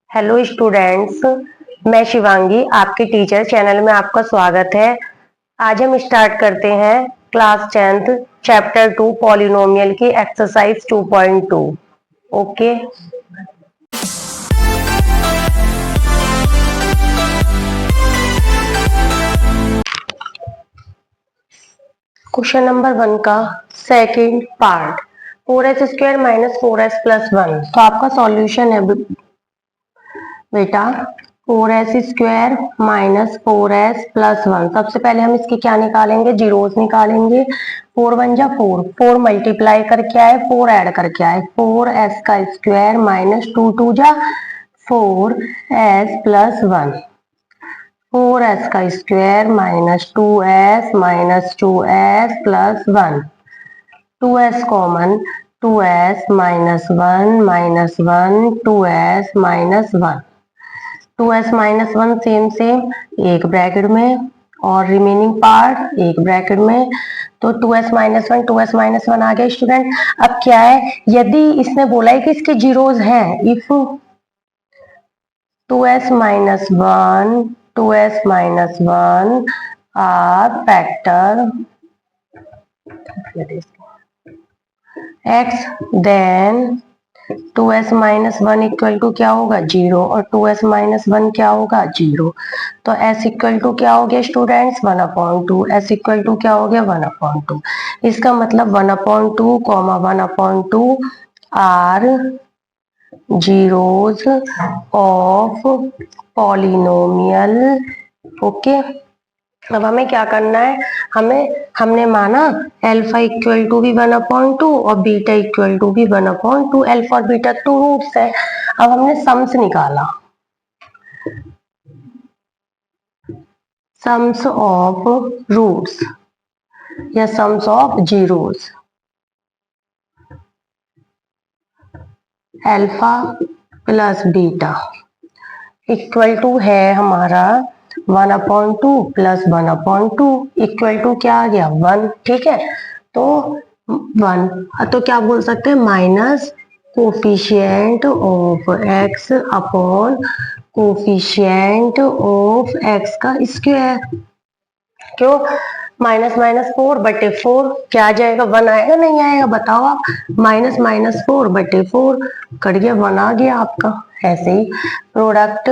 Hello students, मैं शिवांगी आपके teacher channel में आपका स्वागत है। आज हम स्टार्ट करते हैं क्लास 10th चैप्टर 2 पॉलिनोमियल की एक्सरसाइज 2.2। ओके, क्वेश्चन नंबर 1 का second part, 4s² minus 4s plus 1। तो आपका सॉल्यूशन है बेटा 4s² माइनस 4s प्लस 1। सबसे पहले हम इसके क्या निकालेंगे, जीरोस निकालेंगे। 4 1 जा 4, 4 मल्टीप्लाई करके आए, 4 ऐड करके आए, 4s का स्क्वायर माइनस 2 2 जा 4s प्लस 1, 4s का square minus 2s minus 2s plus 1, 2s common, 2s minus 1 minus 1 2s minus 1, 2s minus 1 same same एक ब्रैकेट में और रिमेनिंग पार्ट एक ब्रैकेट में। तो 2s माइनस 1 2s माइनस 1 आ गया स्टूडेंट। अब क्या है, यदि इसने बोला है कि इसके जीरोस हैं, if 2s minus 1 2s minus 1 are factor x, then 2s minus 1 equal to क्या होगा, 0, और 2s माइनस 1 क्या होगा, 0। तो s इक्वल टू क्या हो गया स्टूडेंट्स, 1/2। s इक्वल टू क्या हो गया, 1/2। इसका मतलब 1/2 comma 1/2 are zeros of polynomial. Okay, अब हमें क्या करना है, हमने माना अल्फा इक्वल टू भी 1/2 और बीटा इक्वल टू भी 1/2। अल्फा और बीटा टू रूट्स है। अब हमने सम्स निकाला, सम्स ऑफ रूट्स या sums of zeros. Alpha plus beta equal to है हमारा 1/2 प्लस 1/2 इक्वल टू क्या आ गया, 1। ठीक है, तो 1, तो क्या बोल सकते हैं, minus coefficient of x upon coefficient of x का स्क्वायर। क्यों, माइनस माइनस 4/4 क्या आ जाएगा, 1 आएगा, नहीं आएगा बताओ आप। माइनस माइनस 4/4 कट गया, 1 आ गया आपका। ऐसे ही product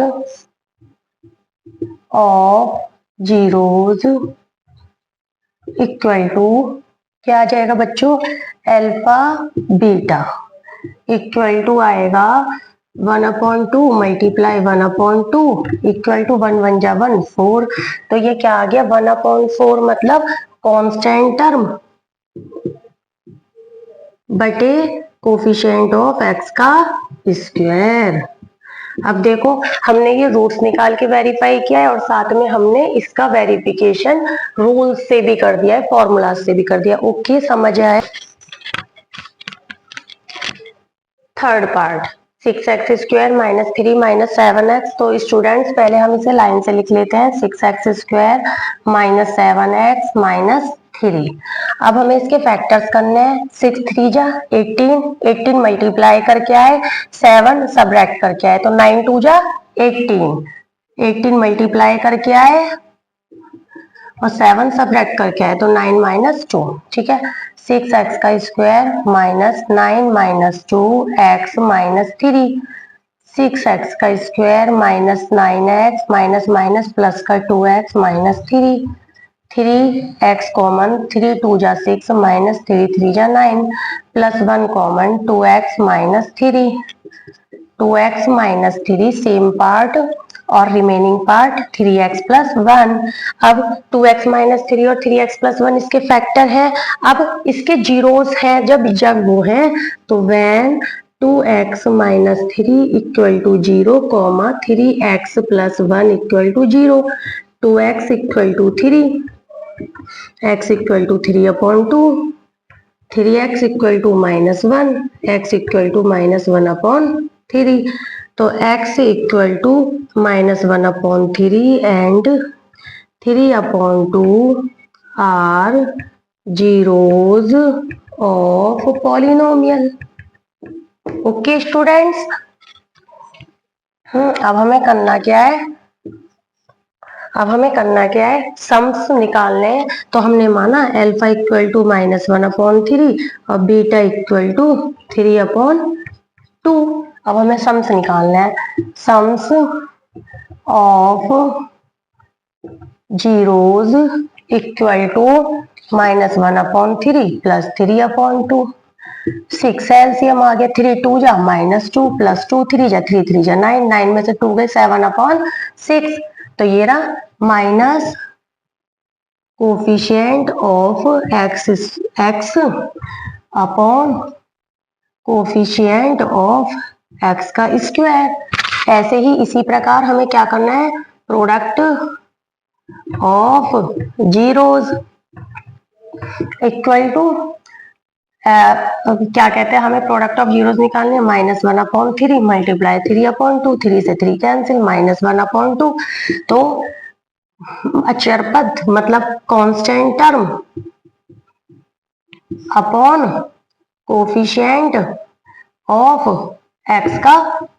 of zeros equal to क्या आ जाएगा बच्चों, अल्फा बीटा इक्वल टू आएगा 1/2 मल्टीप्लाई 1/2 इक्वल टू 1 1 जा 1 4। तो ये क्या आ गया, 1/4 मतलब कांस्टेंट टर्म बटे कोफिशिएंट ऑफ x का स्क्वायर। अब देखो, हमने ये रूट्स निकाल के वेरीफाई किया है और साथ में हमने इसका वेरिफिकेशन रूल्स से भी कर दिया है, फॉर्मूला से भी कर दिया। ओके, समझ आए। Third part 6x² minus 3 minus 7x। तो स्टूडेंट्स पहले हम इसे लाइन से लिख लेते हैं, 6x² माइनस 7x माइनस 3। अब हमें इसके फैक्टर्स करने हैं, 6 3 जा 18, 18 मल्टीप्लाई करके आए, 7 सबट्रैक्ट करके आए, तो 9 2 जा 18, 18 मल्टीप्लाई करके आए और 7 सबट्रैक्ट करके आए, तो 9 माइनस 2। ठीक है, 6x का square minus 9 minus 2x minus 3, 6x का square minus 9x minus minus plus का 2x माइनस 3, 3x कॉमन, 3 2 जा 6 माइनस 3 3 जा 9 plus 1 common 2x minus 3, 2x minus 3 same part और रिमेनिंग पार्ट 3x प्लस 1। अब 2x minus 3 और 3x plus 1 इसके factor है। अब इसके जीरोस हैं, जब वो है तो when 2x minus 3 equal to 0 comma 3x plus 1 equal to 0, 2x equal to 3, x equal to 3/2, 3x equal to -1, x equal to -1/3। तो x equal to -1/3 and 3/2 are zeros of polynomial. Okay students, अब हमें करना क्या है, sums निकालने हैं। तो हमने माना अल्फा इक्वल टू -1/3 और बीटा इक्वल टू 3/2। अब हमें सम्स निकालना है, sums of zeros equal to -1/3 plus 3/2। 6 LCM आ गया, 3 2 जा -2 प्लस 2 3 जा 3 3 जा 9, 9 में से 2 गए 7/6। तो ये रहा minus coefficient of x upon coefficient of x का स्क्वायर। ऐसे ही इसी प्रकार हमें क्या करना है, product of zeros equal to क्या कहते हैं, हमें प्रोडक्ट ऑफ जीरोज निकालने, -1/3 मल्टीप्लाई 3/2, 3 से 3 कैंसिल, -1/2। तो अचर पद मतलब constant term upon coefficient of x का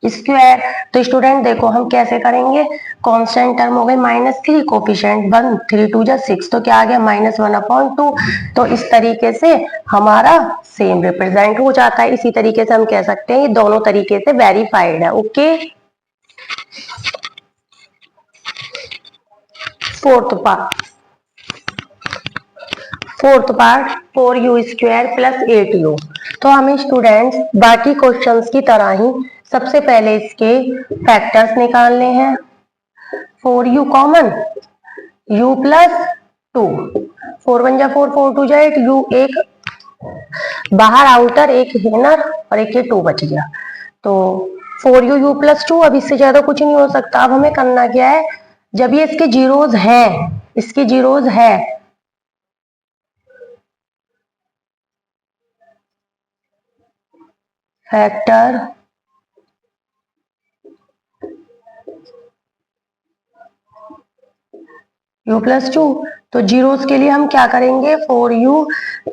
स्क्वायर। तो स्टूडेंट देखो हम कैसे करेंगे, कांस्टेंट टर्म हो गई -3, कोफिशिएंट 1, 3 2 जा 6, तो क्या आ गया -1/2। तो इस तरीके से हमारा सेम रिप्रेजेंट हो जाता है। इसी तरीके से हम कह सकते हैं ये दोनों तरीके से वेरीफाइड है। Okay, fourth part 4u² plus 8u। तो हमें स्टूडेंट्स बाकी क्वेश्चंस की तरह ही सबसे पहले इसके फैक्टर्स निकालने हैं। 4u कॉमन, u प्लस 2, 4 1 जा 4, 4 2 जा 8, u एक बाहर आउटर, एक इनर और एक ये 2 बच गया। तो 4u u प्लस 2, अब इससे ज्यादा कुछ नहीं हो सकता। अब हमें करना क्या है, जब ये इसके जीरोज है, फैक्टर u प्लस 2, तो जीरोस के लिए हम क्या करेंगे, 4u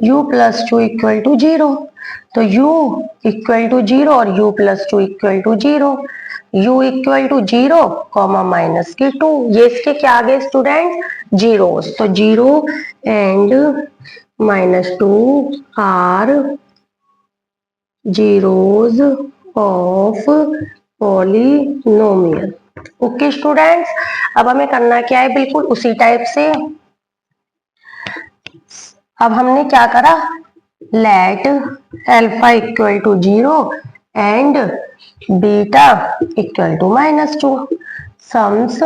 u plus 2 equal to 0। तो u इक्वल टू 0 और u plus 2 equal to 0, u equal to 0 comma minus के 2, ये इसके क्या आ गए स्टूडेंट, जीरोस। तो 0 and -2 are zeros of polynomial. Okay students, अब हमें करना क्या है, बिल्कुल उसी टाइप से। अब हमने क्या करा, let alpha equal to 0 and beta equal to -2, sums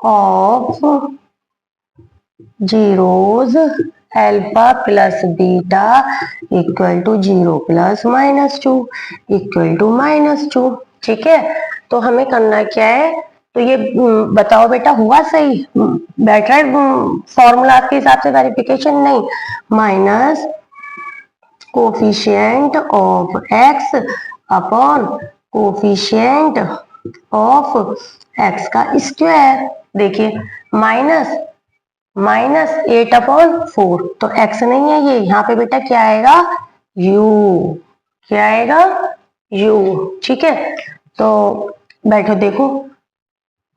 of zeros alpha plus beta equal to 0 plus -2 equal to -2। ठीक है, तो हमें करना क्या है, तो ये बताओ बेटा हुआ सही, बैठ रहा है फॉर्मूला के हिसाब से वेरिफिकेशन, नहीं, minus coefficient of x upon coefficient of x का स्क्वायर। देखिए -8/4, तो x नहीं है ये, यहाँ पे बेटा क्या आएगा, u, क्या आएगा, u। ठीक है, तो बैठो देखो,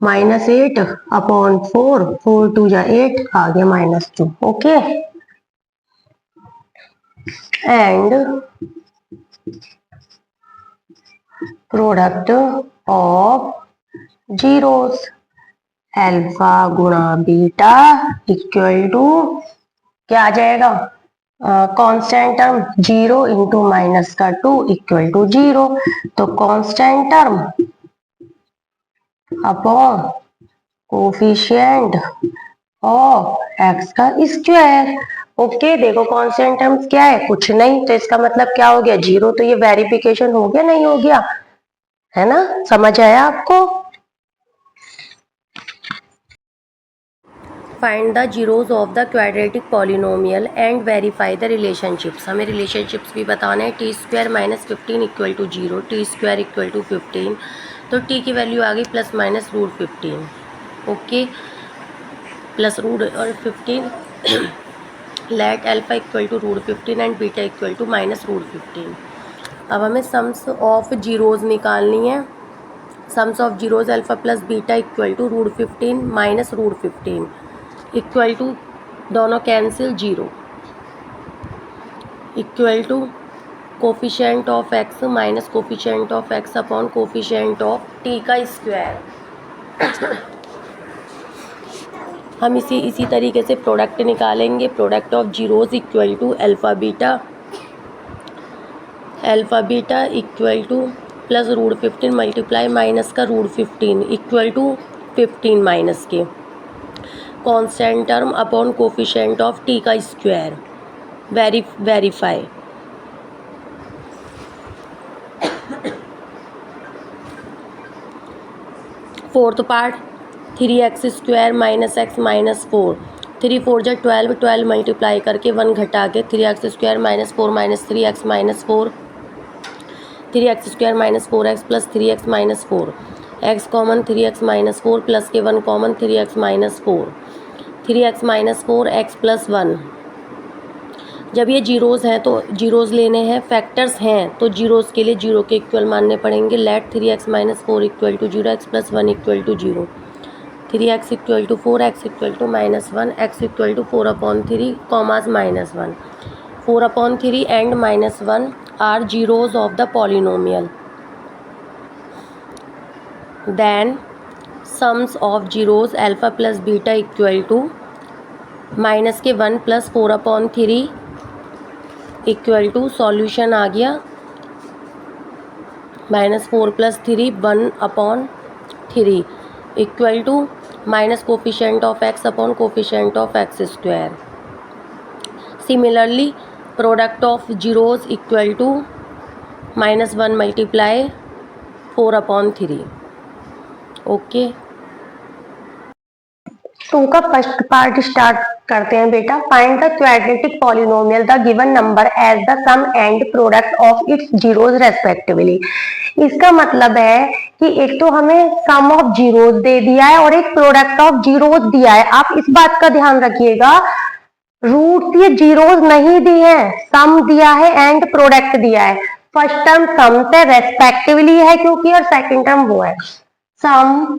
-8/4, 4 2 जा 8, आ गया -2। Okay, and product of zeros alpha गुणा बीटा इक्वल टू क्या आ जाएगा, constant term 0 into -2 equal to 0। तो constant term upon coefficient of x का स्क्वायर। ओके, देखो कांस्टेंट टर्म्स क्या है, कुछ नहीं, तो इसका मतलब क्या हो गया, 0। तो ये वेरिफिकेशन हो गया, नहीं हो गया, है ना, समझ आया आपको। Find the zeros of the quadratic polynomial and verify the relationships. हमें रिलेशनशिप्स भी बताने हैं। T square -15 equal to 0, t square equal to 15, तो टी की वैल्यू आ गई +-√15। ओके, प्लस रूट और 15, let alpha equal to √15 and beta equal to -√15। अब हमें सम्स ऑफ जीरोज निकालनी है। Sums of zeros alpha plus beta equal to √15 minus √15 equal to दोनों cancel 0 equal to coefficient of x minus coefficient of x upon coefficient of t का square. हम इसी तरीके से प्रोडक्ट निकालेंगे। Product of zeros equal to alpha beta equal to plus √15 multiply minus का √15 equal to 15 minus के constant term upon coefficient of t का square. Verify. Fourth part 3x² minus x minus 4 3 4 जा 12 multiply करके 1 घटा के 3x² minus 4 minus 3x minus 4 3x² minus 4x plus 3x minus 4 x common 3x minus 4 plus के 1 common 3x minus 4 3x minus 4 x plus 1। जब ये zeros हैं तो zeros लेने हैं, फैक्टर्स हैं तो जीरोज़ के लिए जीरो के इक्वल मानने पड़ेंगे। Let 3x minus 4 equal to 0 x plus 1 equal to 0 3x equal to 4 x equal to minus 1 x equal to 4/3 commas minus 1 4/3 and minus 1 are zeros of the polynomial. Then sums of zeros alpha plus beta equal to minus के 1 plus 4/3 equal to solution आ गया -4 plus 3 1/3 equal to minus coefficient of x upon coefficient of x square. Similarly product of zeros equal to -1 multiply 4/3। Okay, two का first part start करते हैं बेटा। Find the quadratic polynomial the given number as the sum and product of its zeros respectively. इसका मतलब है कि एक तो हमें सम ऑफ जीरोज दे दिया है और एक प्रोडक्ट ऑफ जीरोज दिया है। आप इस बात का ध्यान रखिएगा, रूट ये जीरोज नहीं दी है, सम दिया है एंड प्रोडक्ट दिया है। फर्स्ट टर्म सम से रेस्पेक्टिवली है क्योंकि, और सेकंड टर्म वो है सम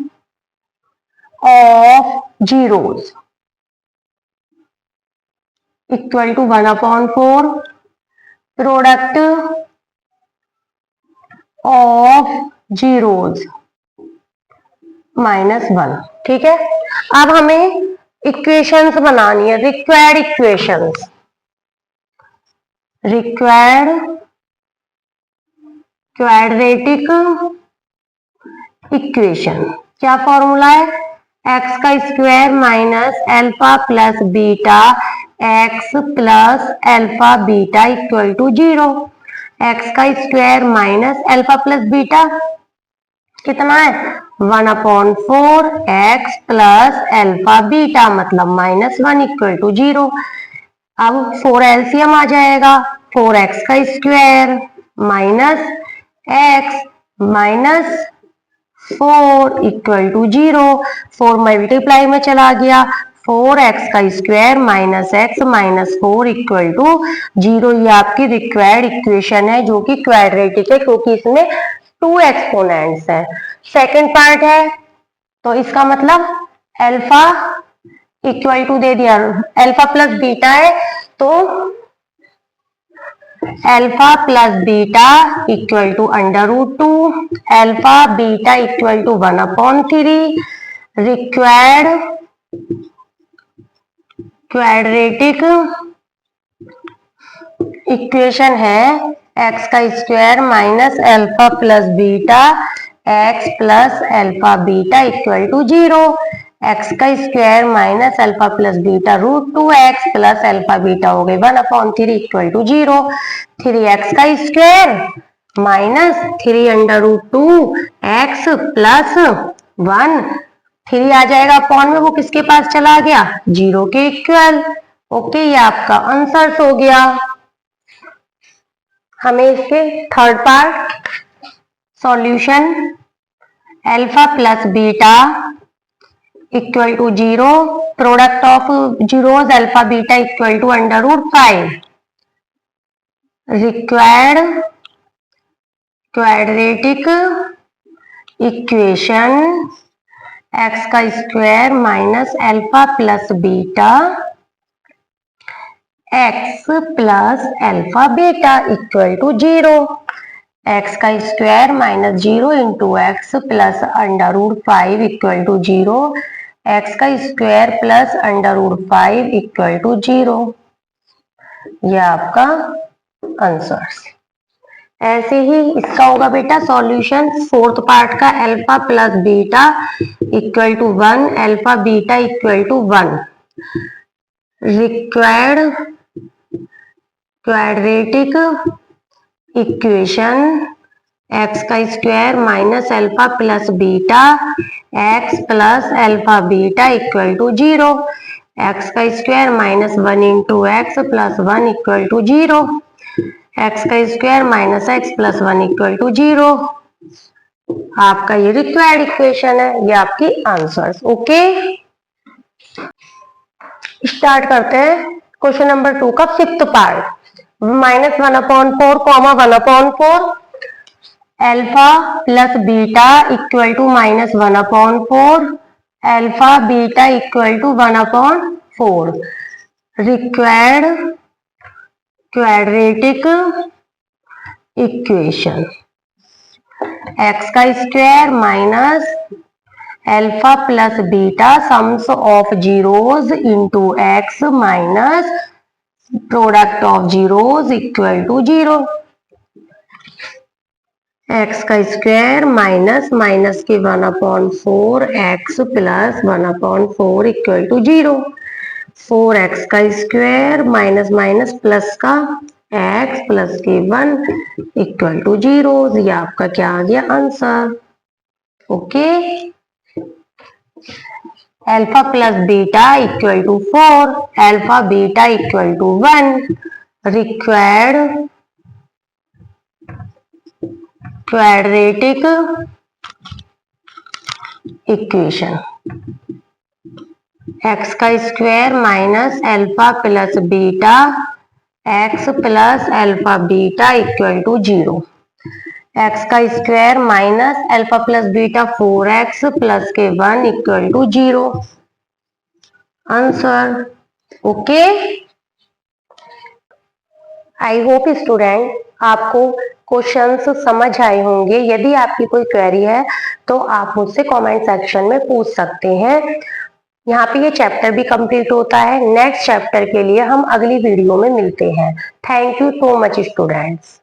of zeros equal to 1/4 product of zeros -1। ठीक है, अब हमें इक्वेशंस बनानी है, required equations. Required quadratic equation क्या फॉर्मूला है? एक्स का square minus alpha plus beta x plus alpha beta equal to 0। X का square minus alpha plus beta कितना है? 1/4 एक्स प्लस अल्फा बीटा मतलब -1 इक्वल टू 0। अब 4 एलसीएम आ जाएगा, 4x का square minus x minus 4 equal to 0। 4 multiply में चला गया, 4x का square minus x minus 4 equal to 0। ये आपकी रिक्वायर्ड इक्वेशन है जो कि क्वाड्रेटिक है क्योंकि इसमें 2 एक्सपोनेंट्स हैं। सेकंड पार्ट है तो इसका मतलब अल्फा इक्वल टू दे दिया, अल्फा प्लस बीटा है तो alpha plus beta equal to √2, alpha beta equal to 1/3। Required quadratic equation है एक्स का square minus alpha plus beta x plus alpha beta equal to 0। X का square minus alpha plus beta √2x plus alpha beta हो गई 1/3 equal to 0। 3x का square minus 3√2x plus 1, 3 आ जाएगा upon में, वो किसके पास चला गया? 0 के इक्वल। ओके, ये आपका आंसर हो गया। हमें इसके third part solution alpha plus beta equal to 0, product of zeros alpha beta equal to √5। Required quadratic equation x का square minus alpha plus beta x plus alpha beta equal to 0। X का square minus 0 into x plus under root 5 equal to 0। X का square plus under root 5 equal to 0। यह आपका answer. ऐसे ही इसका होगा बेटा सॉल्यूशन फोर्थ पार्ट का alpha plus beta equal to 1 alpha beta equal to 1 required quadratic equation x का square minus alpha plus beta x plus alpha beta equal to 0। X का square minus 1 into x plus 1 equal to 0। X का square minus x plus 1 equal to 0। आपका ये required equation है, ये आपकी answers. Okay, start करते हैं question number 2 का fifth part. Minus 1/4 comma 1/4 alpha plus beta equal to minus 1/4 alpha beta equal to 1/4 required quadratic equation x का square minus alpha plus beta sums of zeros into x minus product of zeros equal to 0। X का square minus minus के 1/4 x plus 1/4 equal to 0। 4x का square minus minus plus का x plus के 1 equal to 0। ये आपका क्या आ गया answer. Okay, alpha plus beta equal to 4 alpha beta equal to 1 required quadratic equation x का square minus alpha plus beta x plus alpha beta equal to 0। X का square minus alpha plus beta 4x plus के 1 equal to 0 answer. Okay, I hope student आपको questions समझ आए होंगे। यदि आपकी कोई क्वेरी है तो आप मुझसे कमेंट सेक्शन में पूछ सकते हैं। यहाँ पे ये चैप्टर भी कंप्लीट होता है। नेक्स्ट चैप्टर के लिए हम अगली वीडियो में मिलते हैं। Thank you so much students.